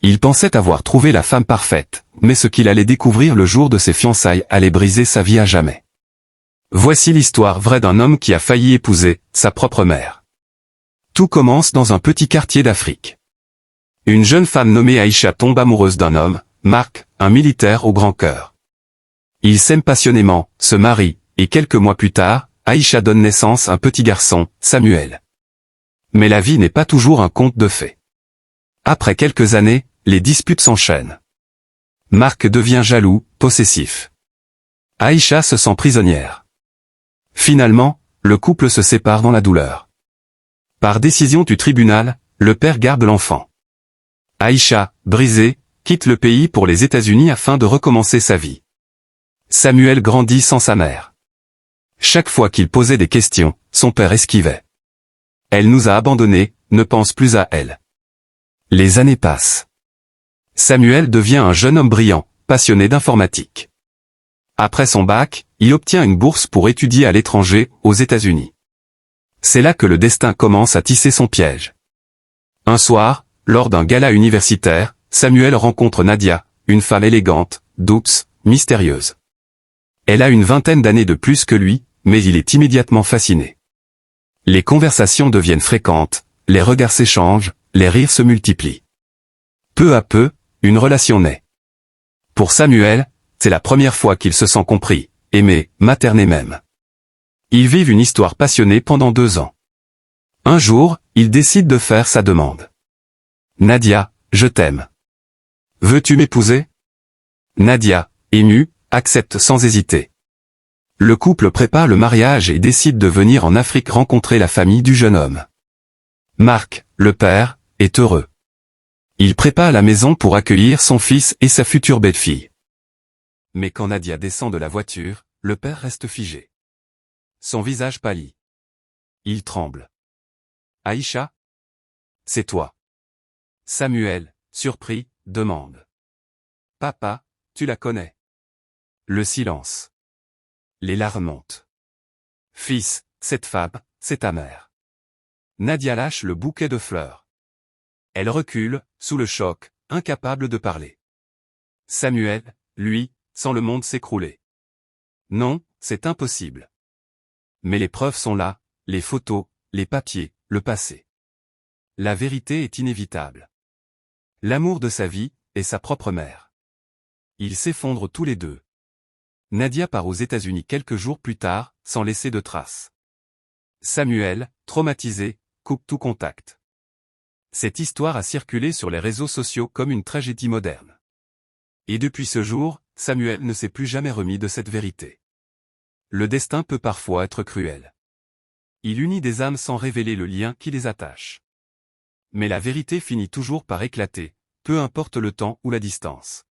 Il pensait avoir trouvé la femme parfaite, mais ce qu'il allait découvrir le jour de ses fiançailles allait briser sa vie à jamais. Voici l'histoire vraie d'un homme qui a failli épouser sa propre mère. Tout commence dans un petit quartier d'Afrique. Une jeune femme nommée Aïcha tombe amoureuse d'un homme, Marc, un militaire au grand cœur. Ils s'aiment passionnément, se marient, et quelques mois plus tard, Aïcha donne naissance à un petit garçon, Samuel. Mais la vie n'est pas toujours un conte de fées. Après quelques années, les disputes s'enchaînent. Marc devient jaloux, possessif. Aïcha se sent prisonnière. Finalement, le couple se sépare dans la douleur. Par décision du tribunal, le père garde l'enfant. Aïcha, brisée, quitte le pays pour les États-Unis afin de recommencer sa vie. Samuel grandit sans sa mère. Chaque fois qu'il posait des questions, son père esquivait. Elle nous a abandonnés, ne pense plus à elle. Les années passent. Samuel devient un jeune homme brillant, passionné d'informatique. Après son bac, il obtient une bourse pour étudier à l'étranger, aux États-Unis. C'est là que le destin commence à tisser son piège. Un soir, lors d'un gala universitaire, Samuel rencontre Nadia, une femme élégante, douce, mystérieuse. Elle a une vingtaine d'années de plus que lui, mais il est immédiatement fasciné. Les conversations deviennent fréquentes, les regards s'échangent, les rires se multiplient. Peu à peu, une relation naît. Pour Samuel, c'est la première fois qu'il se sent compris, aimé, materné même. Ils vivent une histoire passionnée pendant 2 ans. Un jour, il décide de faire sa demande. Nadia, je t'aime. Veux-tu m'épouser? Nadia, émue, accepte sans hésiter. Le couple prépare le mariage et décide de venir en Afrique rencontrer la famille du jeune homme. Marc, le père, est heureux. Il prépare la maison pour accueillir son fils et sa future belle-fille. Mais quand Nadia descend de la voiture, le père reste figé. Son visage pâlit. Il tremble. Aïcha? C'est toi. Samuel, surpris, demande. Papa, tu la connais? Le silence. Les larmes montent. Fils, cette femme, c'est ta mère. Nadia lâche le bouquet de fleurs. Elle recule, sous le choc, incapable de parler. Samuel, lui, sent le monde s'écrouler. Non, c'est impossible. Mais les preuves sont là, les photos, les papiers, le passé. La vérité est inévitable. L'amour de sa vie est sa propre mère. Ils s'effondrent tous les deux. Nadia part aux États-Unis quelques jours plus tard, sans laisser de traces. Samuel, traumatisé, coupe tout contact. Cette histoire a circulé sur les réseaux sociaux comme une tragédie moderne. Et depuis ce jour, Samuel ne s'est plus jamais remis de cette vérité. Le destin peut parfois être cruel. Il unit des âmes sans révéler le lien qui les attache. Mais la vérité finit toujours par éclater, peu importe le temps ou la distance.